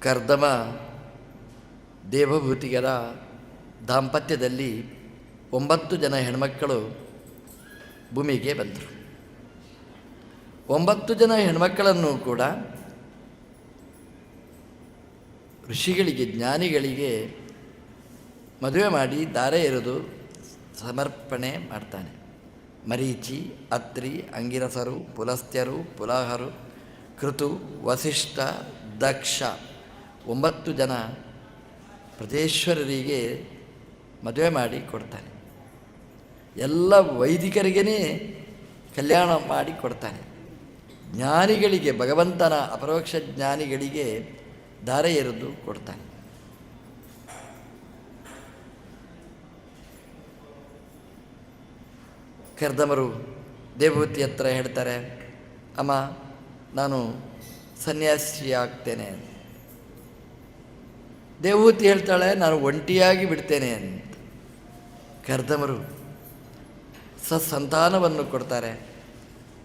ಕರ್ದಮ ದೇವಭೂತಿಗರ ದಾಂಪತ್ಯದಲ್ಲಿ 9 ಜನ ಹೆಣ್ಮಕ್ಕಳು ಭೂಮಿಗೆ ಬಂದರು. 9 ಜನ ಹೆಣ್ಮಕ್ಕಳನ್ನು ಕೂಡ ಋಷಿಗಳಿಗೆ, ಜ್ಞಾನಿಗಳಿಗೆ ಮದುವೆ ಮಾಡಿ ದಾರೆ ಎರೆದು ಸಮರ್ಪಣೆ ಮಾಡ್ತಾನೆ. ಮರೀಚಿ, ಅತ್ರಿ, ಅಂಗಿರಸರು, ಪುಲಸ್ತ್ಯರು, ಪುಲಾಹರು, ಕೃತು, ವಸಿಷ್ಠ, ದಕ್ಷ 9 ಜನ ಪ್ರಜೇಶ್ವರರಿಗೆ ಮದುವೆ ಮಾಡಿ ಕೊಡ್ತಾನೆ. ಎಲ್ಲ ವೈದಿಕರಿಗೇ ಕಲ್ಯಾಣ ಮಾಡಿ ಕೊಡ್ತಾನೆ. ಜ್ಞಾನಿಗಳಿಗೆ, ಭಗವಂತನ ಅಪರೋಕ್ಷ ಜ್ಞಾನಿಗಳಿಗೆ ದಾರೆ ಎರೆದು ಕೊಡ್ತಾನೆ. ಕರ್ದಮರು ದೇವಹೂತಿ ಹತ್ರ ಹೇಳ್ತಾರೆ, ಅಮ್ಮ ನಾನು ಸನ್ಯಾಸಿ ಆಗ್ತೇನೆ. ದೇವಹೂತಿ ಹೇಳ್ತಾಳೆ, ನಾನು ಒಂಟಿಯಾಗಿ ಬಿಡ್ತೇನೆ ಅಂತ. ಕರ್ದಮರು ಸಂತಾನವನ್ನು ಕೊಡ್ತಾರೆ,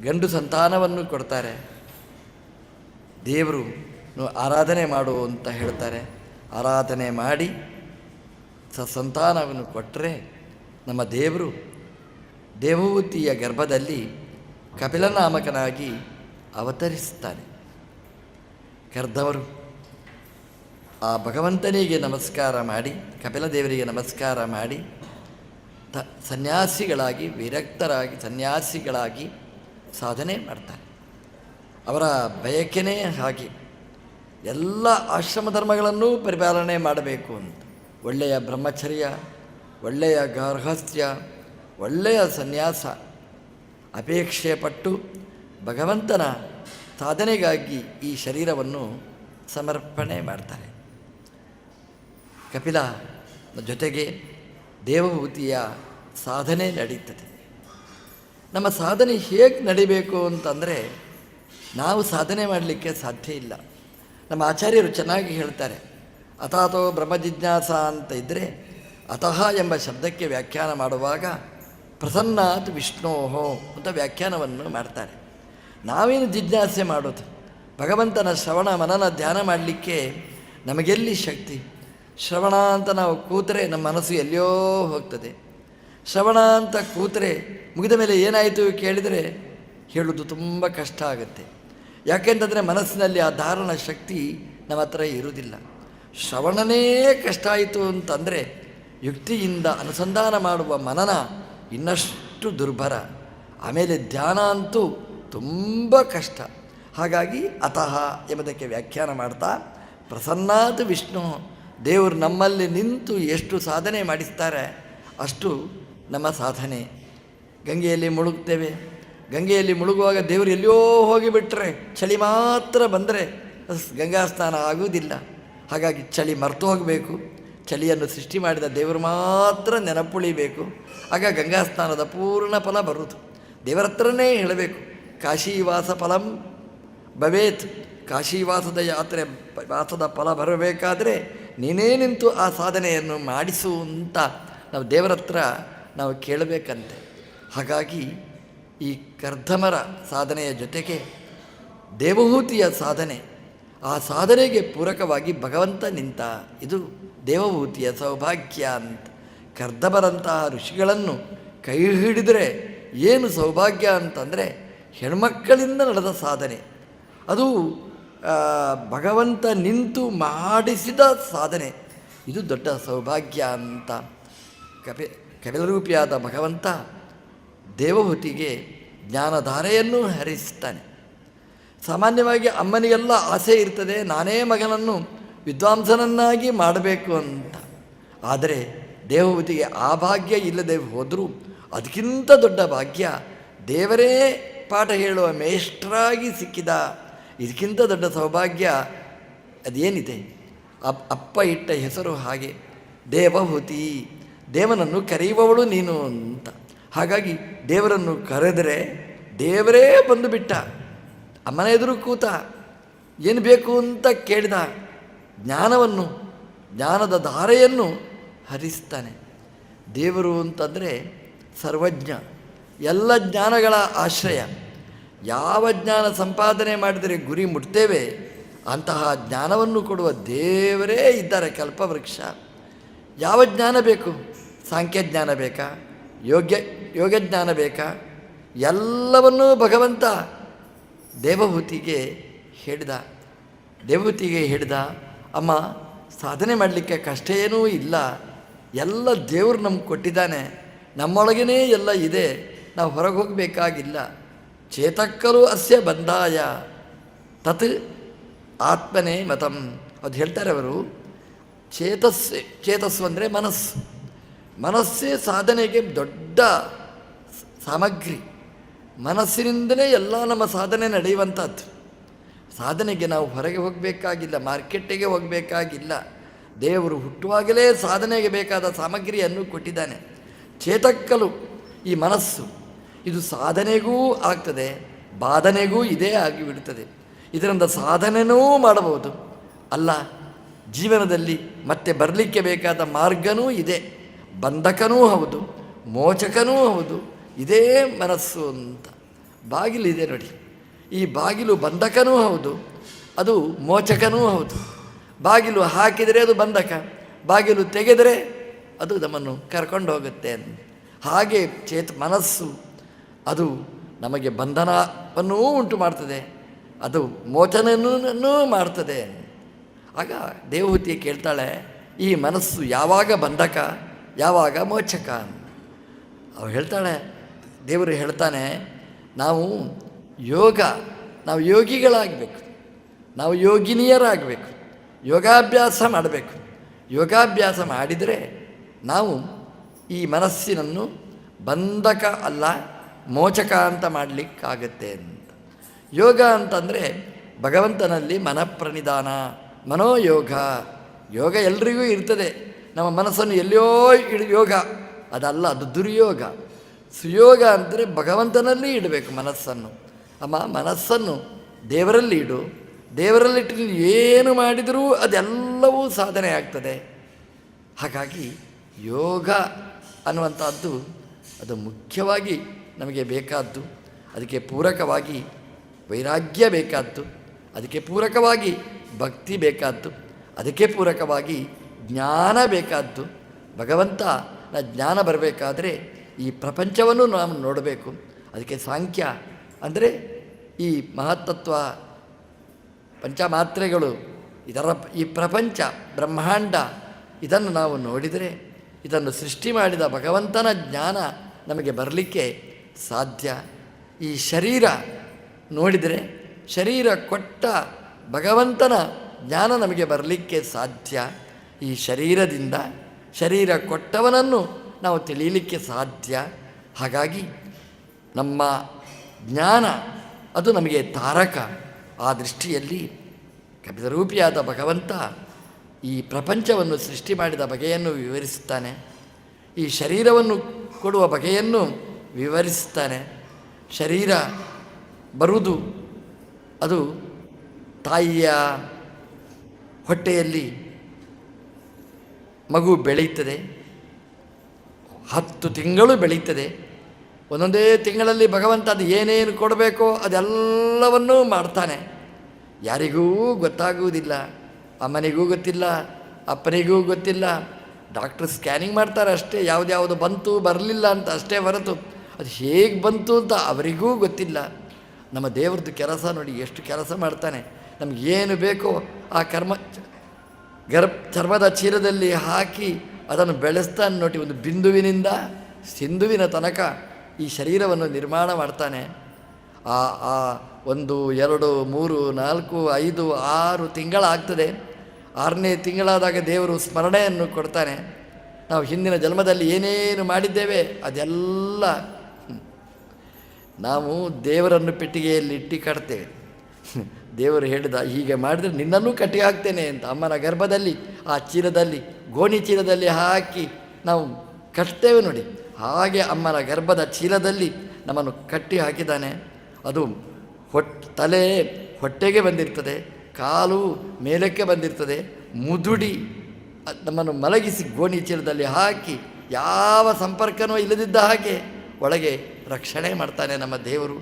ಗಂಡು ಸಂತಾನವನ್ನು ಕೊಡ್ತಾರೆ. ದೇವರು ಆರಾಧನೆ ಮಾಡು ಅಂತ ಹೇಳ್ತಾರೆ. ಆರಾಧನೆ ಮಾಡಿ ಸಂತಾನವನ್ನು ಕೊಟ್ಟರೆ ನಮ್ಮ ದೇವರು ದೇವಹೂತಿಯ ಗರ್ಭದಲ್ಲಿ ಕಪಿಲನಾಮಕನಾಗಿ ಅವತರಿಸ್ತಾನೆ. ಕರ್ದಮರು ಆ ಭಗವಂತನಿಗೆ ನಮಸ್ಕಾರ ಮಾಡಿ, ಕಪಿಲ ದೇವರಿಗೆ ನಮಸ್ಕಾರ ಮಾಡಿ ಸನ್ಯಾಸಿಗಳಾಗಿ, ವಿರಕ್ತರಾಗಿ ಸನ್ಯಾಸಿಗಳಾಗಿ ಸಾಧನೆ ಮಾಡ್ತಾರೆ. ಅವರ ಬಯಕೆನೇ ಹಾಗೆ ಎಲ್ಲ ಆಶ್ರಮ ಧರ್ಮಗಳನ್ನೂ ಪರಿಪಾಲನೆ ಮಾಡಬೇಕು ಅಂತ. ಒಳ್ಳೆಯ ಬ್ರಹ್ಮಚರ್ಯ, ಒಳ್ಳೆಯ ಗಾರ್ಹಸ್ಥ್ಯ, ಒಳ್ಳೆಯ ಸನ್ಯಾಸ ಅಪೇಕ್ಷೆ ಪಟ್ಟು ಭಗವಂತನ ಸಾಧನೆಗಾಗಿ ಈ ಶರೀರವನ್ನು ಸಮರ್ಪಣೆ ಮಾಡ್ತಾರೆ. ಕಪಿಲ ಜೊತೆಗೆ ದೇವಹೂತಿಯ ಸಾಧನೆ ನಡೀತದೆ. ನಮ್ಮ ಸಾಧನೆ ಹೇಗೆ ನಡಿಬೇಕು ಅಂತಂದರೆ, ನಾವು ಸಾಧನೆ ಮಾಡಲಿಕ್ಕೆ ಸಾಧ್ಯ ಇಲ್ಲ. ನಮ್ಮ ಆಚಾರ್ಯರು ಚೆನ್ನಾಗಿ ಹೇಳ್ತಾರೆ, ಅಥಾತೋ ಬ್ರಹ್ಮಜಿಜ್ಞಾಸ ಅಂತ ಇದ್ದರೆ, ಅತಃ ಎಂಬ ಶಬ್ದಕ್ಕೆ ವ್ಯಾಖ್ಯಾನ ಮಾಡುವಾಗ ಪ್ರಸನ್ನಾತ್ ವಿಷ್ಣೋಹೋ ಅಂತ ವ್ಯಾಖ್ಯಾನವನ್ನು ಮಾಡ್ತಾರೆ. ನಾವೇನು ಜಿಜ್ಞಾಸೆ ಮಾಡೋದು? ಭಗವಂತನ ಶ್ರವಣ ಮನನ ಧ್ಯಾನ ಮಾಡಲಿಕ್ಕೆ ನಮಗೆಲ್ಲಿ ಶಕ್ತಿ? ಶ್ರವಣ ಅಂತ ನಾವು ಕೂತರೆ ನಮ್ಮ ಮನಸ್ಸು ಎಲ್ಲಿಯೋ ಹೋಗ್ತದೆ. ಶ್ರವಣ ಅಂತ ಕೂತರೆ ಮುಗಿದ ಮೇಲೆ ಏನಾಯಿತು ಕೇಳಿದರೆ ಹೇಳೋದು ತುಂಬ ಕಷ್ಟ ಆಗುತ್ತೆ. ಯಾಕೆಂತಂದರೆ ಮನಸ್ಸಿನಲ್ಲಿ ಆ ಧಾರಣ ಶಕ್ತಿ ನಮ್ಮ ಹತ್ರ ಇರುವುದಿಲ್ಲ. ಶ್ರವಣನೇ ಕಷ್ಟ ಆಯಿತು ಅಂತಂದರೆ ಯುಕ್ತಿಯಿಂದ ಅನುಸಂಧಾನ ಮಾಡುವ ಮನನ ಇನ್ನಷ್ಟು ದುರ್ಭರ. ಆಮೇಲೆ ಧ್ಯಾನ ಅಂತೂ ತುಂಬ ಕಷ್ಟ. ಹಾಗಾಗಿ ಅತಃ ಎಂಬುದಕ್ಕೆ ವ್ಯಾಖ್ಯಾನ ಮಾಡ್ತಾ ಪ್ರಸನ್ನಾತ್ ವಿಷ್ಣು, ದೇವರು ನಮ್ಮಲ್ಲಿ ನಿಂತು ಎಷ್ಟು ಸಾಧನೆ ಮಾಡಿಸ್ತಾರೆ ಅಷ್ಟು ನಮ್ಮ ಸಾಧನೆ. ಗಂಗೆಯಲ್ಲಿ ಮುಳುಗ್ತೇವೆ, ಗಂಗೆಯಲ್ಲಿ ಮುಳುಗುವಾಗ ದೇವರು ಎಲ್ಲಿಯೋ ಹೋಗಿಬಿಟ್ರೆ, ಚಳಿ ಮಾತ್ರ ಬಂದರೆ ಗಂಗಾ ಸ್ನಾನ ಆಗುವುದಿಲ್ಲ. ಹಾಗಾಗಿ ಚಳಿ ಮರೆತು ಹೋಗಬೇಕು. ಚಳಿಯನ್ನು ಸೃಷ್ಟಿ ಮಾಡಿದ ದೇವರು ಮಾತ್ರ ನೆನಪುಳಿಬೇಕು. ಆಗ ಗಂಗಾ ಸ್ನಾನದ ಪೂರ್ಣ ಫಲ ಬರುವುದು. ದೇವರ ಹತ್ರನೇ ಹೇಳಬೇಕು, ಕಾಶೀವಾಸ ಫಲಂ ಭವೇತ್. ಕಾಶೀವಾಸದ ಯಾತ್ರೆ ವಾಸದ ಫಲ ಬರಬೇಕಾದರೆ ನೀನೇ ನಿಂತು ಆ ಸಾಧನೆಯನ್ನು ಮಾಡಿಸು ಅಂತ ನಾವು ದೇವರ ಹತ್ರ ನಾವು ಕೇಳಬೇಕಂತೆ. ಹಾಗಾಗಿ ಈ ಕರ್ದಮರ ಸಾಧನೆಯ ಜೊತೆಗೆ ದೇವಹೂತಿಯ ಸಾಧನೆ, ಆ ಸಾಧನೆಗೆ ಪೂರಕವಾಗಿ ಭಗವಂತ ನಿಂತ, ಇದು ದೇವಹೂತಿಯ ಸೌಭಾಗ್ಯ ಅಂತ. ಕರ್ದಮರಂತಹ ಋಷಿಗಳನ್ನು ಕೈ ಹಿಡಿದರೆ ಏನು ಸೌಭಾಗ್ಯ ಅಂತಂದರೆ, ಹೆಣ್ಮಕ್ಕಳಿಂದ ನಡೆದ ಸಾಧನೆ, ಅದು ಭಗವಂತ ನಿಂತು ಮಾಡಿಸಿದ ಸಾಧನೆ, ಇದು ದೊಡ್ಡ ಸೌಭಾಗ್ಯ ಅಂತ. ಕಪಿಲರೂಪಿಯಾದ ಭಗವಂತ ದೇವಹೂತಿಗೆ ಜ್ಞಾನಧಾರೆಯನ್ನು ಹರಿಸ್ತಾನೆ. ಸಾಮಾನ್ಯವಾಗಿ ಅಮ್ಮನಿಗೆಲ್ಲ ಆಸೆ ಇರ್ತದೆ, ನಾನೇ ಮಗನನ್ನು ವಿದ್ವಾಂಸನನ್ನಾಗಿ ಮಾಡಬೇಕು ಅಂತ. ಆದರೆ ದೇವಹೂತಿಗೆ ಆ ಭಾಗ್ಯ ಇಲ್ಲದೆ ಹೋದರೂ ಅದಕ್ಕಿಂತ ದೊಡ್ಡ ಭಾಗ್ಯ ದೇವರೇ ಪಾಠ ಹೇಳುವ ಮೇಷ್ಟ್ರಾಗಿ ಸಿಕ್ಕಿದ. ಇದಕ್ಕಿಂತ ದೊಡ್ಡ ಸೌಭಾಗ್ಯ ಅದೇನಿದೆ? ಅಪ್ಪ ಇಟ್ಟ ಹೆಸರು ಹಾಗೆ ದೇವಹೂತಿ, ದೇವನನ್ನು ಕರೆಯುವವಳು ನೀನು ಅಂತ. ಹಾಗಾಗಿ ದೇವರನ್ನು ಕರೆದರೆ ದೇವರೇ ಬಂದು ಬಿಟ್ಟ. ಅಮ್ಮನ ಎದುರು ಕೂತ, ಏನು ಬೇಕು ಅಂತ ಕೇಳಿದ. ಜ್ಞಾನವನ್ನು, ಜ್ಞಾನದ ಧಾರೆಯನ್ನು ಹರಿಸ್ತಾನೆ. ದೇವರು ಅಂತಂದರೆ ಸರ್ವಜ್ಞ, ಎಲ್ಲ ಜ್ಞಾನಗಳ ಆಶ್ರಯ. ಯಾವ ಜ್ಞಾನ ಸಂಪಾದನೆ ಮಾಡಿದರೆ ಗುರಿ ಮುಟ್ತೇವೆ ಅಂತಹ ಜ್ಞಾನವನ್ನು ಕೊಡುವ ದೇವರೇ ಇದ್ದಾರೆ ಕಲ್ಪವೃಕ್ಷ. ಯಾವ ಜ್ಞಾನ ಬೇಕು? ಸಾಂಖ್ಯಜ್ಞಾನ ಬೇಕಾ? ಯೋಗಜ್ಞಾನ ಬೇಕಾ? ಎಲ್ಲವನ್ನೂ ಭಗವಂತ ದೇವಹೂತಿಗೆ ಹೇಳಿದ, ಅಮ್ಮ ಸಾಧನೆ ಮಾಡಲಿಕ್ಕೆ ಕಷ್ಟ ಏನೂ ಇಲ್ಲ, ಎಲ್ಲ ದೇವರು ನಮ್ಗೆ ಕೊಟ್ಟಿದ್ದಾನೆ, ನಮ್ಮೊಳಗೇ ಎಲ್ಲ ಇದೆ, ನಾವು ಹೊರಗೆ ಹೋಗಬೇಕಾಗಿಲ್ಲ. ಚೇತಕ್ಕಲು ಅಸ್ಯ ಬಂಧಾಯ ತತ್ ಆತ್ಮನೇ ಮತಂ. ಅದು ಹೇಳ್ತಾರೆ ಅವರು. ಚೇತಸ್ಸು ಅಂದರೆ ಮನಸ್ಸೇ ಸಾಧನೆಗೆ ದೊಡ್ಡ ಸಾಮಗ್ರಿ. ಮನಸ್ಸಿನಿಂದಲೇ ಎಲ್ಲ ನಮ್ಮ ಸಾಧನೆ ನಡೆಯುವಂಥದ್ದು. ಸಾಧನೆಗೆ ನಾವು ಹೊರಗೆ ಹೋಗಬೇಕಾಗಿಲ್ಲ, ಮಾರ್ಕೆಟ್ಟಿಗೆ ಹೋಗಬೇಕಾಗಿಲ್ಲ. ದೇವರು ಹುಟ್ಟುವಾಗಲೇ ಸಾಧನೆಗೆ ಬೇಕಾದ ಸಾಮಗ್ರಿಯನ್ನು ಕೊಟ್ಟಿದ್ದಾನೆ. ಚೇತಕ್ಕಲು ಈ ಮನಸ್ಸು, ಇದು ಸಾಧನೆಗೂ ಆಗ್ತದೆ, ಬಾಧನೆಗೂ ಇದೇ ಆಗಿಬಿಡುತ್ತದೆ. ಇದರಿಂದ ಸಾಧನೆಯೂ ಮಾಡಬಹುದು, ಅಲ್ಲ ಜೀವನದಲ್ಲಿ ಮತ್ತೆ ಬರಲಿಕ್ಕೆ ಬೇಕಾದ ಮಾರ್ಗನೂ ಇದೆ, ಬಂಧಕನೂ ಹೌದು, ಮೋಚಕನೂ ಹೌದು. ಇದೇ ಮನಸ್ಸು ಅಂತ ಬಾಗಿಲಿದೆ ನೋಡಿ. ಈ ಬಾಗಿಲು ಬಂಧಕನೂ ಹೌದು, ಅದು ಮೋಚಕನೂ ಹೌದು. ಬಾಗಿಲು ಹಾಕಿದರೆ ಅದು ಬಂಧಕ, ಬಾಗಿಲು ತೆಗೆದರೆ ಅದು ನಮ್ಮನ್ನು ಕರ್ಕೊಂಡು ಹೋಗುತ್ತೆ. ಹಾಗೆ ಮನಸ್ಸು ಅದು ನಮಗೆ ಬಂಧನವನ್ನೂ ಉಂಟು ಮಾಡ್ತದೆ, ಅದು ಮೋಚನವನ್ನೂ ಮಾಡ್ತದೆ. ಆಗ ದೇವಹೂತಿ ಕೇಳ್ತಾಳೆ, ಈ ಮನಸ್ಸು ಯಾವಾಗ ಬಂಧಕ, ಯಾವಾಗ ಮೋಚಕ? ಅವಳು ಹೇಳ್ತಾಳೆ, ದೇವರು ಹೇಳ್ತಾನೆ, ನಾವು ಯೋಗಿಗಳಾಗಬೇಕು, ನಾವು ಯೋಗಿನಿಯರಾಗಬೇಕು, ಯೋಗಾಭ್ಯಾಸ ಮಾಡಬೇಕು. ಯೋಗಾಭ್ಯಾಸ ಮಾಡಿದರೆ ನಾವು ಈ ಮನಸ್ಸಿನನ್ನು ಬಂಧಕ ಅಲ್ಲ ಮೋಚಕ ಅಂತ ಮಾಡಲಿಕ್ಕಾಗತ್ತೆ ಅಂತ. ಯೋಗ ಅಂತಂದರೆ ಭಗವಂತನಲ್ಲಿ ಮನಃಪ್ರನಿಧಾನ, ಮನೋಯೋಗ. ಯೋಗ ಎಲ್ರಿಗೂ ಇರ್ತದೆ. ನಮ್ಮ ಮನಸ್ಸನ್ನು ಎಲ್ಲೋ ಯೋಗ ಅದಲ್ಲ, ಅದು ದುರ್ಯೋಗ. ಸುಯೋಗ ಅಂದರೆ ಭಗವಂತನಲ್ಲಿ ಇಡಬೇಕು ಮನಸ್ಸನ್ನು. ಅಮ್ಮ ಮನಸ್ಸನ್ನು ದೇವರಲ್ಲಿ ಇಡು, ದೇವರಲ್ಲಿಟ್ಟು ನೀನು ಏನು ಮಾಡಿದರೂ ಅದೆಲ್ಲವೂ ಸಾಧನೆ ಆಗ್ತದೆ. ಹಾಗಾಗಿ ಯೋಗ ಅನ್ನುವಂಥದ್ದು ಅದು ಮುಖ್ಯವಾಗಿ ನಮಗೆ ಬೇಕಾದ್ದು. ಅದಕ್ಕೆ ಪೂರಕವಾಗಿ ವೈರಾಗ್ಯ ಬೇಕಾದ್ದು, ಅದಕ್ಕೆ ಪೂರಕವಾಗಿ ಭಕ್ತಿ ಬೇಕಾದ್ದು, ಅದಕ್ಕೆ ಪೂರಕವಾಗಿ ಜ್ಞಾನ ಬೇಕಾದ್ದು. ಭಗವಂತನ ಜ್ಞಾನ ಬರಬೇಕಾದ್ರೆ ಈ ಪ್ರಪಂಚವನ್ನು ನಾವು ನೋಡಬೇಕು. ಅದಕ್ಕೆ ಸಾಂಖ್ಯ ಅಂದರೆ ಈ ಮಹತ್ತತ್ವ, ಪಂಚಮಾತ್ರೆಗಳು, ಈ ಪ್ರಪಂಚ ಬ್ರಹ್ಮಾಂಡ ಇದನ್ನು ನಾವು ನೋಡಿದರೆ, ಇದನ್ನು ಸೃಷ್ಟಿ ಮಾಡಿದ ಭಗವಂತನ ಜ್ಞಾನ ನಮಗೆ ಬರಲಿಕ್ಕೆ ಸಾಧ್ಯ. ಈ ಶರೀರ ನೋಡಿದರೆ, ಶರೀರ ಕೊಟ್ಟ ಭಗವಂತನ ಜ್ಞಾನ ನಮಗೆ ಬರಲಿಕ್ಕೆ ಸಾಧ್ಯ. ಈ ಶರೀರದಿಂದ ಶರೀರ ಕೊಟ್ಟವನನ್ನು ನಾವು ತಿಳಿಯಲಿಕ್ಕೆ ಸಾಧ್ಯ. ಹಾಗಾಗಿ ನಮ್ಮ ಜ್ಞಾನ ಅದು ನಮಗೆ ತಾರಕ. ಆ ದೃಷ್ಟಿಯಲ್ಲಿ ಕಪಿತರೂಪಿಯಾದ ಭಗವಂತ ಈ ಪ್ರಪಂಚವನ್ನು ಸೃಷ್ಟಿ ಮಾಡಿದ ಬಗೆಯನ್ನು ವಿವರಿಸುತ್ತಾನೆ, ಈ ಶರೀರವನ್ನು ಕೊಡುವ ಬಗೆಯನ್ನು ವಿವರಿಸುತ್ತಾನೆ. ಶರೀರ ಬರುವುದು ಅದು ತಾಯಿಯ ಹೊಟ್ಟೆಯಲ್ಲಿ ಮಗು ಬೆಳೆಯುತ್ತದೆ, 10 ತಿಂಗಳು ಬೆಳೀತದೆ. ಒಂದೊಂದೇ ತಿಂಗಳಲ್ಲಿ ಭಗವಂತ ಅದು ಏನೇನು ಕೊಡಬೇಕೋ ಅದೆಲ್ಲವನ್ನೂ ಮಾಡ್ತಾನೆ. ಯಾರಿಗೂ ಗೊತ್ತಾಗುವುದಿಲ್ಲ, ಅಮ್ಮನಿಗೂ ಗೊತ್ತಿಲ್ಲ, ಅಪ್ಪನಿಗೂ ಗೊತ್ತಿಲ್ಲ. ಡಾಕ್ಟ್ರ್ ಸ್ಕ್ಯಾನಿಂಗ್ ಮಾಡ್ತಾರೆ ಅಷ್ಟೇ, ಯಾವುದ್ಯಾವುದು ಬಂತು ಬರಲಿಲ್ಲ ಅಂತ ಅಷ್ಟೇ ಹೊರತು ಅದು ಹೇಗೆ ಬಂತು ಅಂತ ಅವರಿಗೂ ಗೊತ್ತಿಲ್ಲ. ನಮ್ಮ ದೇವ್ರದ್ದು ಕೆಲಸ ನೋಡಿ, ಎಷ್ಟು ಕೆಲಸ ಮಾಡ್ತಾನೆ. ನಮಗೇನು ಬೇಕೋ ಆ ಚರ್ಮದ ಚೀಲದಲ್ಲಿ ಹಾಕಿ ಅದನ್ನು ಬೆಳೆಸ್ತಾನೆ ನೋಡಿ. ಒಂದು ಬಿಂದುವಿನಿಂದ ಸಿಂಧುವಿನ ತನಕ ಈ ಶರೀರವನ್ನು ನಿರ್ಮಾಣ ಮಾಡ್ತಾನೆ. ಆ 1, 2, 3, 4, 5, 6 ತಿಂಗಳಾಗ್ತದೆ. 6ನೇ ತಿಂಗಳಾದಾಗ ದೇವರು ಸ್ಮರಣೆಯನ್ನು ಕೊಡ್ತಾನೆ. ನಾವು ಹಿಂದಿನ ಜನ್ಮದಲ್ಲಿ ಏನೇನು ಮಾಡಿದ್ದೇವೆ ಅದೆಲ್ಲ ನಾವು ದೇವರನ್ನು ಪೆಟ್ಟಿಗೆಯಲ್ಲಿ ಇಟ್ಟು ಕಟ್ತೇವೆ. ದೇವರು ಹೇಳಿದ, ಹೀಗೆ ಮಾಡಿದರೆ ನಿನ್ನನ್ನೂ ಕಟ್ಟಿ ಹಾಕ್ತೇನೆ ಅಂತ. ಅಮ್ಮನ ಗರ್ಭದಲ್ಲಿ ಆ ಚೀಲದಲ್ಲಿ, ಗೋಣಿ ಚೀಲದಲ್ಲಿ ಹಾಕಿ ನಾವು ಕಟ್ತೇವೆ ನೋಡಿ. ಹಾಗೆ ಅಮ್ಮನ ಗರ್ಭದ ಚೀಲದಲ್ಲಿ ನಮ್ಮನ್ನು ಕಟ್ಟಿ ಹಾಕಿದ್ದಾನೆ. ಅದು ತಲೆ ಹೊಟ್ಟೆಗೆ ಬಂದಿರ್ತದೆ, ಕಾಲು ಮೇಲಕ್ಕೆ ಬಂದಿರ್ತದೆ, ಮುದುಡಿ ನಮ್ಮನ್ನು ಮಲಗಿಸಿ ಗೋಣಿ ಚೀಲದಲ್ಲಿ ಹಾಕಿ ಯಾವ ಸಂಪರ್ಕನೂ ಇಲ್ಲದಿದ್ದ ಹಾಗೆ ಒಳಗೆ ರಕ್ಷಣೆ ಮಾಡ್ತಾನೆ ನಮ್ಮ ದೇವರು.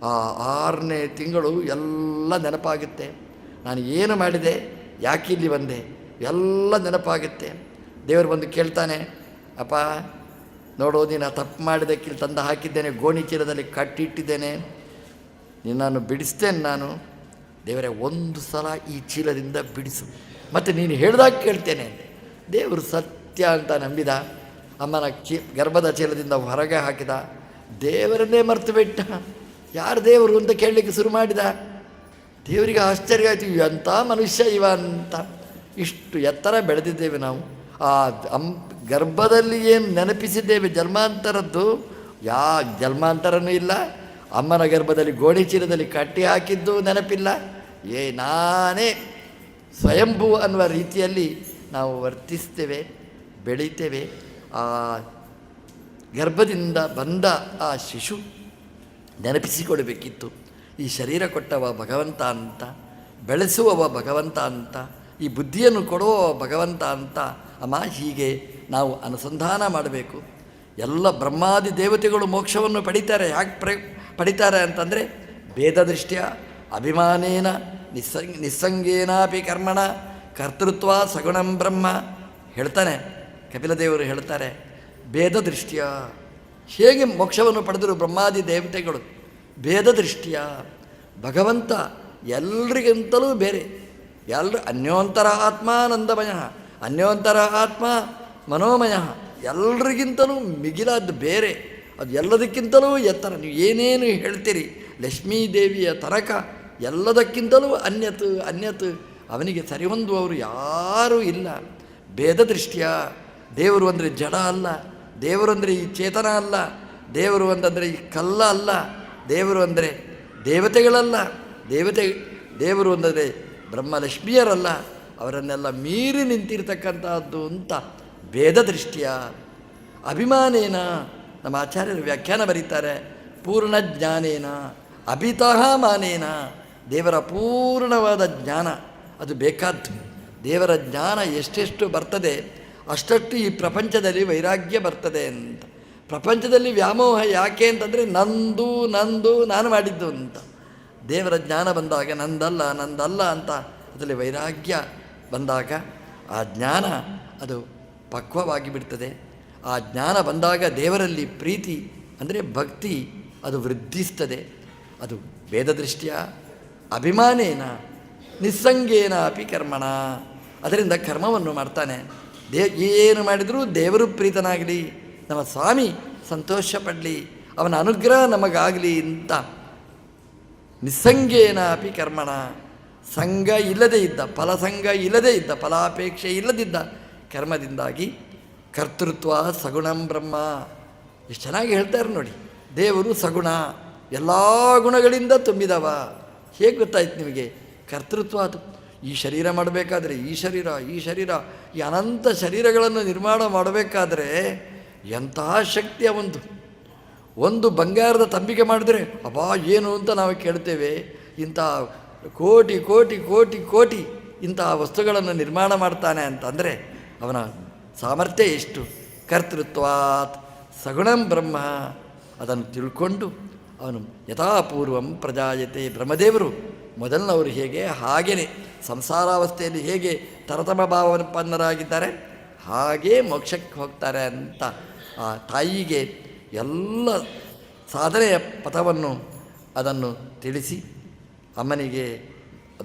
ಆ 6ನೇ ತಿಂಗಳು ಎಲ್ಲ ನೆನಪಾಗುತ್ತೆ. ನಾನು ಏನು ಮಾಡಿದೆ, ಯಾಕೆ ಇಲ್ಲಿ ಬಂದೆ, ಎಲ್ಲ ನೆನಪಾಗುತ್ತೆ. ದೇವರು ಬಂದು ಕೇಳ್ತಾನೆ, ಅಪ್ಪ ನೋಡು, ನೀನು ತಪ್ಪು ಮಾಡಿದ್ದಕ್ಕೆ ಇಲ್ಲಿ ತಂದು ಹಾಕಿದ್ದೇನೆ, ಗೋಣಿ ಚೀಲದಲ್ಲಿ ಕಟ್ಟಿಟ್ಟಿದ್ದೇನೆ, ನಿನ್ನನ್ನು ಬಿಡಿಸ್ತೇನೆ ನಾನು. ದೇವರೇ, ಒಂದು ಸಲ ಈ ಚೀಲದಿಂದ ಬಿಡಿಸು, ಮತ್ತು ನೀನು ಹೇಳಿದಾಗ ಕೇಳ್ತೇನೆ. ದೇವರು ಸತ್ಯ ಅಂತ ನಂಬಿದ. ಅಮ್ಮನ ಗರ್ಭದ ಚೀಲದಿಂದ ಹೊರಗೆ ಹಾಕಿದ. ದೇವರನ್ನೇ ಮರೆತು ಬಿಟ್ಟ. ಯಾರು ದೇವರು ಅಂತ ಕೇಳಲಿಕ್ಕೆ ಶುರು ಮಾಡಿದ. ದೇವರಿಗೆ ಆಶ್ಚರ್ಯ ಆಯಿತು, ಎಂಥ ಮನುಷ್ಯ ಇವ ಅಂತ. ಇಷ್ಟು ಎತ್ತರ ಬೆಳೆದಿದ್ದೇವೆ ನಾವು. ಆ ಗರ್ಭದಲ್ಲಿ ಏನು ನೆನಪಿಸಿದ್ದೇವೆ ಜನ್ಮಾಂತರದ್ದು, ಜನ್ಮಾಂತರನೂ ಇಲ್ಲ. ಅಮ್ಮನ ಗರ್ಭದಲ್ಲಿ ಗೋಣಿ ಚೀಲದಲ್ಲಿ ಕಟ್ಟಿ ಹಾಕಿದ್ದು ನೆನಪಿಲ್ಲ. ನಾನೇ ಸ್ವಯಂಭೂ ಅನ್ನುವ ರೀತಿಯಲ್ಲಿ ನಾವು ವರ್ತಿಸ್ತೇವೆ, ಬೆಳೀತೇವೆ. ಆ ಗರ್ಭದಿಂದ ಬಂದ ಆ ಶಿಶು ನೆನಪಿಸಿಕೊಡಬೇಕಿತ್ತು, ಈ ಶರೀರ ಕೊಟ್ಟವ ಭಗವಂತ ಅಂತ, ಬೆಳೆಸುವವ ಭಗವಂತ ಅಂತ, ಈ ಬುದ್ಧಿಯನ್ನು ಕೊಡುವ ಭಗವಂತ ಅಂತ. ಅಮ್ಮ, ಹೀಗೆ ನಾವು ಅನುಸಂಧಾನ ಮಾಡಬೇಕು. ಎಲ್ಲ ಬ್ರಹ್ಮಾದಿ ದೇವತೆಗಳು ಮೋಕ್ಷವನ್ನು ಪಡಿತಾರೆ. ಯಾಕೆ ಪಡಿತಾರೆ ಅಂತಂದರೆ, ಭೇದದೃಷ್ಟಿಯ ಅಭಿಮಾನೇನ ನಿಸ್ಸಂಗೇನಾಪಿ ಕರ್ಮಣ ಕರ್ತೃತ್ವ ಸಗುಣಂ ಬ್ರಹ್ಮ ಹೇಳ್ತಾನೆ. ಕಪಿಲದೇವರು ಹೇಳ್ತಾರೆ, ಭೇದ ದೃಷ್ಟಿಯ ಹೇಗೆ ಮೋಕ್ಷವನ್ನು ಪಡೆದರು ಬ್ರಹ್ಮಾದಿ ದೇವತೆಗಳು. ಭೇದ ದೃಷ್ಟಿಯ ಭಗವಂತ ಎಲ್ರಿಗಿಂತಲೂ ಬೇರೆ. ಅನ್ಯೋಂತರ ಆತ್ಮ ಆನಂದಮಯ, ಅನ್ಯೋಂತರ ಆತ್ಮ ಮನೋಮಯ, ಎಲ್ರಿಗಿಂತಲೂ ಮಿಗಿಲಾದ್ದು ಬೇರೆ. ಅದು ಎಲ್ಲದಕ್ಕಿಂತಲೂ ಎತ್ತರ. ನೀವು ಏನೇನು ಹೇಳ್ತೀರಿ, ಲಕ್ಷ್ಮೀದೇವಿಯ ತನಕ ಎಲ್ಲದಕ್ಕಿಂತಲೂ ಅನ್ಯತ್ ಅವನಿಗೆ ಸರಿಹೊಂದುವವರು ಯಾರೂ ಇಲ್ಲ. ಭೇದ ದೃಷ್ಟಿಯ ದೇವರು ಅಂದರೆ ಜಡ ಅಲ್ಲ, ದೇವರು ಅಂದರೆ ಈ ಚೇತನ ಅಲ್ಲ, ದೇವರು ಅಂತಂದರೆ ಈ ಕಲ್ಲ ಅಲ್ಲ, ದೇವರು ಅಂದರೆ ದೇವತೆಗಳಲ್ಲ, ದೇವರು ಅಂದರೆ ಬ್ರಹ್ಮಲಕ್ಷ್ಮಿಯರಲ್ಲ, ಅವರನ್ನೆಲ್ಲ ಮೀರಿ ನಿಂತಿರ್ತಕ್ಕಂಥದ್ದು ಅಂತ ಭೇದ ದೃಷ್ಟಿಯ ಅಭಿಮಾನೇನ. ನಮ್ಮ ಆಚಾರ್ಯರು ವ್ಯಾಖ್ಯಾನ ಬರೀತಾರೆ, ಪೂರ್ಣ ಜ್ಞಾನೇನ ಅಭಿತಃ ಮಾನೇನ. ದೇವರ ಪೂರ್ಣವಾದ ಜ್ಞಾನ ಅದು ಬೇಕಾದ್ದು. ದೇವರ ಜ್ಞಾನ ಎಷ್ಟೆಷ್ಟು ಬರ್ತದೆ ಅಷ್ಟಷ್ಟು ಈ ಪ್ರಪಂಚದಲ್ಲಿ ವೈರಾಗ್ಯ ಬರ್ತದೆ ಅಂತ. ಪ್ರಪಂಚದಲ್ಲಿ ವ್ಯಾಮೋಹ ಯಾಕೆ ಅಂತಂದರೆ ನಂದು ನಾನು ಮಾಡಿದ್ದು ಅಂತ. ದೇವರ ಜ್ಞಾನ ಬಂದಾಗ ನಂದಲ್ಲ ಅಂತ ಅದರಲ್ಲಿ ವೈರಾಗ್ಯ ಬಂದಾಗ ಆ ಜ್ಞಾನ ಅದು ಪಕ್ವವಾಗಿ ಬಿಡ್ತದೆ. ಆ ಜ್ಞಾನ ಬಂದಾಗ ದೇವರಲ್ಲಿ ಪ್ರೀತಿ ಅಂದರೆ ಭಕ್ತಿ ಅದು ವೃದ್ಧಿಸ್ತದೆ. ಅದು ವೇದದೃಷ್ಟಿಯ ಅಭಿಮಾನೇನ ನಿಸ್ಸಂಗೇನ ಅಪಿ ಕರ್ಮಣ. ಅದರಿಂದ ಕರ್ಮವನ್ನು ಮಾಡ್ತಾನೆ. ಏನು ಮಾಡಿದರೂ ದೇವರು ಪ್ರೀತನಾಗಲಿ, ನಮ್ಮ ಸ್ವಾಮಿ ಸಂತೋಷ ಪಡಲಿ, ಅವನ ಅನುಗ್ರಹ ನಮಗಾಗಲಿ ಅಂತ ನಿಸ್ಸಂಗೇನ ಅಪಿ ಕರ್ಮಣ. ಸಂಘ ಇಲ್ಲದೇ ಇದ್ದ, ಫಲಸಂಗ ಇಲ್ಲದೇ ಇದ್ದ, ಫಲಾಪೇಕ್ಷೆ ಇಲ್ಲದಿದ್ದ ಕರ್ಮದಿಂದಾಗಿ ಕರ್ತೃತ್ವ ಸಗುಣಂ ಬ್ರಹ್ಮ. ಎಷ್ಟು ಚೆನ್ನಾಗಿ ಹೇಳ್ತಾರೆ ನೋಡಿ. ದೇವರು ಸಗುಣ, ಎಲ್ಲ ಗುಣಗಳಿಂದ ತುಂಬಿದವ. ಹೇಗೆ ಗೊತ್ತಾಯ್ತು ನಿಮಗೆ? ಕರ್ತೃತ್ವ. ಅದು ಈ ಶರೀರ ಮಾಡಬೇಕಾದ್ರೆ ಈ ಶರೀರ ಈ ಅನಂತ ಶರೀರಗಳನ್ನು ನಿರ್ಮಾಣ ಮಾಡಬೇಕಾದ್ರೆ ಎಂತಹ ಶಕ್ತಿಯ ಒಂದು ಬಂಗಾರದ ತಂಬಿಗೆ ಮಾಡಿದ್ರೆ ಅಬ್ಬಾ ಏನು ಅಂತ ನಾವು ಕೇಳ್ತೇವೆ. ಇಂಥ ಕೋಟಿ ಕೋಟಿ ಕೋಟಿ ಕೋಟಿ ಇಂತಹ ವಸ್ತುಗಳನ್ನು ನಿರ್ಮಾಣ ಮಾಡ್ತಾನೆ ಅಂತಂದರೆ ಅವನ ಸಾಮರ್ಥ್ಯ ಎಷ್ಟು. ಕರ್ತೃತ್ವಾತ್ ಸಗುಣಂ ಬ್ರಹ್ಮ. ಅದನ್ನು ತಿಳ್ಕೊಂಡು ಅವನು ಯಥಾಪೂರ್ವಂ ಪ್ರಜಾಯತೆ. ಬ್ರಹ್ಮದೇವರು ಮೊದಲಿನವರು ಹೇಗೆ ಹಾಗೆಯೇ ಸಂಸಾರಾವಸ್ಥೆಯಲ್ಲಿ ಹೇಗೆ ತರತಮ ಭಾವಪನ್ನರಾಗಿದ್ದಾರೆ ಹಾಗೇ ಮೋಕ್ಷಕ್ಕೆ ಹೋಗ್ತಾರೆ ಅಂತ ಆ ತಾಯಿಗೆ ಎಲ್ಲ ಸಾಧನೆಯ ಪಥವನ್ನು ಅದನ್ನು ತಿಳಿಸಿ ಅಮ್ಮನಿಗೆ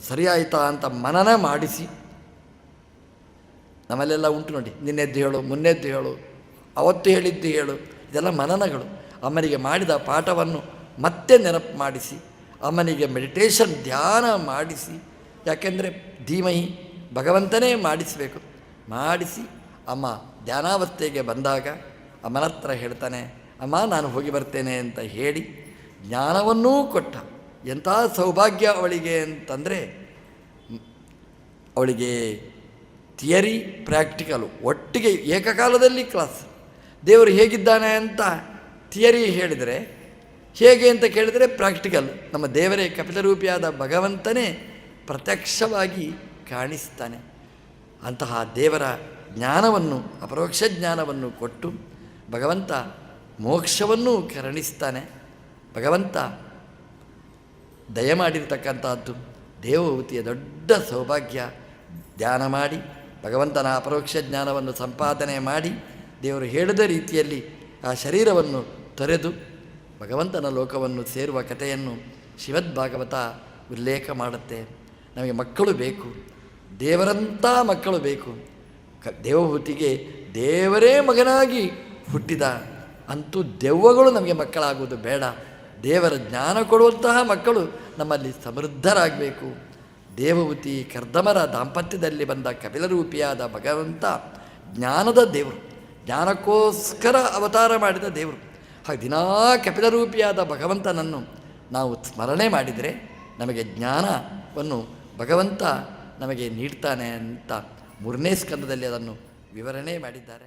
ಸರಿಯಾಯಿತಾ ಅಂತ ಮನನ ಮಾಡಿಸಿ. ನಮ್ಮಲ್ಲೆಲ್ಲ ಉಂಟು ನೋಡಿ, ನಿನ್ನೆದ್ದು ಹೇಳು, ಮುನ್ನೆದ್ದು ಹೇಳು, ಅವತ್ತು ಹೇಳಿದ್ದು ಹೇಳು, ಇದೆಲ್ಲ ಮನನಗಳು. ಅಮ್ಮನಿಗೆ ಮಾಡಿದ ಪಾಠವನ್ನು ಮತ್ತೆ ನೆನಪು ಮಾಡಿಸಿ, ಅಮ್ಮನಿಗೆ ಮೆಡಿಟೇಷನ್ ಧ್ಯಾನ ಮಾಡಿಸಿ. ಯಾಕೆಂದರೆ ಧೀಮಹಿ ಭಗವಂತನೇ ಮಾಡಿಸಬೇಕು. ಮಾಡಿಸಿ ಅಮ್ಮ ಧ್ಯಾನಾವಸ್ಥೆಗೆ ಬಂದಾಗ ಅಮ್ಮನ ಹತ್ರ ಹೇಳ್ತಾನೆ, ಅಮ್ಮ ನಾನು ಹೋಗಿ ಬರ್ತೇನೆ ಅಂತ ಹೇಳಿ ಜ್ಞಾನವನ್ನೂ ಕೊಟ್ಟ. ಎಂಥ ಸೌಭಾಗ್ಯ ಅವಳಿಗೆ ಅಂತಂದರೆ, ಅವಳಿಗೆ ಥಿಯರಿ ಪ್ರಾಕ್ಟಿಕಲು ಒಟ್ಟಿಗೆ ಏಕಕಾಲದಲ್ಲಿ ಕ್ಲಾಸ್. ದೇವರು ಹೇಗಿದ್ದಾನೆ ಅಂತ ಥಿಯರಿ ಹೇಳಿದರೆ, ಹೇಗೆ ಅಂತ ಕೇಳಿದರೆ ಪ್ರಾಕ್ಟಿಕಲ್. ನಮ್ಮ ದೇವರೇ ಕಪಿಲರೂಪಿಯಾದ ಭಗವಂತನೇ ಪ್ರತ್ಯಕ್ಷವಾಗಿ ಕಾಣಿಸ್ತಾನೆ. ಅಂತಹ ದೇವರ ಜ್ಞಾನವನ್ನು, ಅಪರೋಕ್ಷ ಜ್ಞಾನವನ್ನು ಕೊಟ್ಟು ಭಗವಂತ ಮೋಕ್ಷವನ್ನು ಕರುಣಿಸ್ತಾನೆ. ಭಗವಂತ ದಯಮಾಡಿರ್ತಕ್ಕಂಥದ್ದು ದೇವಹೂತಿಯ ದೊಡ್ಡ ಸೌಭಾಗ್ಯ. ಧ್ಯಾನ ಮಾಡಿ ಭಗವಂತನ ಅಪರೋಕ್ಷ ಜ್ಞಾನವನ್ನು ಸಂಪಾದನೆ ಮಾಡಿ ದೇವರು ಹೇಳಿದ ರೀತಿಯಲ್ಲಿ ಆ ಶರೀರವನ್ನು ತೊರೆದು ಭಗವಂತನ ಲೋಕವನ್ನು ಸೇರುವ ಕಥೆಯನ್ನು ಶ್ರೀಮದ್ಭಾಗವತ ಉಲ್ಲೇಖ ಮಾಡುತ್ತೆ. ನಮಗೆ ಮಕ್ಕಳು ಬೇಕು, ದೇವರಂಥ ಮಕ್ಕಳು ಬೇಕು. ದೇವಹೂತಿಗೆ ದೇವರೇ ಮಗನಾಗಿ ಹುಟ್ಟಿದ. ಅಂತೂ ದೆವ್ವಗಳು ನಮಗೆ ಮಕ್ಕಳಾಗುವುದು ಬೇಡ. ದೇವರ ಜ್ಞಾನ ಕೊಡುವಂತಹ ಮಕ್ಕಳು ನಮ್ಮಲ್ಲಿ ಸಮೃದ್ಧರಾಗಬೇಕು. ದೇವಹೂತಿ ಕರ್ದಮರ ದಾಂಪತ್ಯದಲ್ಲಿ ಬಂದ ಕಪಿಲರೂಪಿಯಾದ ಭಗವಂತ ಜ್ಞಾನದ ದೇವರು, ಜ್ಞಾನಕ್ಕೋಸ್ಕರ ಅವತಾರ ಮಾಡಿದ ದೇವರು. ಹಾಗೆ ದಿನಾ ಕಪಿಲರೂಪಿಯಾದ ಭಗವಂತನನ್ನು ನಾವು ಸ್ಮರಣೆ ಮಾಡಿದರೆ ನಮಗೆ ಜ್ಞಾನವನ್ನು ಭಗವಂತ ನಮಗೆ ನೀಡ್ತಾನೆ ಅಂತ 3ನೇ ಸ್ಕಂದದಲ್ಲಿ ಅದನ್ನು ವಿವರಣೆ ಮಾಡಿದ್ದಾರೆ.